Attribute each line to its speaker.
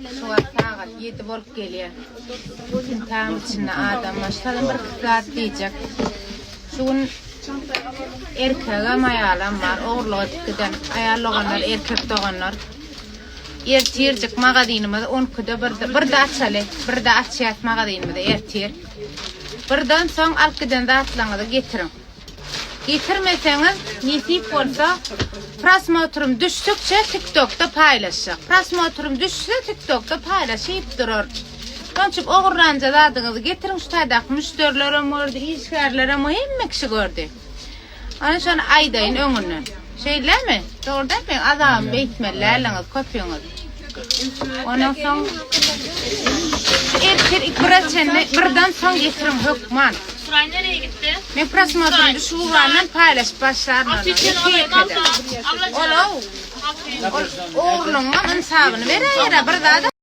Speaker 1: Şu saat 7 bolup gelýär. Tam içinde adam başladan bir kızlar diyecek. Şun erkeğe mayalan var, oğurluğa giden ayarlaganlar, erkek doğanlar. Ertircik magadinimiz 12'de bir da açalı, bir da açyat magadinimiz ertir. Birden soň alyp giden zatlaňyzy getirin. Getirmeseniz nesip bolsa prosmotrum düşdükçe TikTok'ta paylaşacak. Prosmotrum düşse TikTok'ta paylaşıp durur. Onçuk oğurlanca zadyňyzy getirin şu taýdak müşterilerem gördü, işgärlerem hemme kişi gördü. Ana şonu aýdaýyn öňünden. Şeýlemi? Doğru däpmi? Adam beýtmellerleňiz, köpüňiz. Ondan soň erkek ikraçenne birden soň getirin hökman.
Speaker 2: Suray nereye gitti?
Speaker 1: Men prosmotrum düşüp varlan paylaşıp başlarlar. Oğlum, oğlunun insabını verýär, bir daha da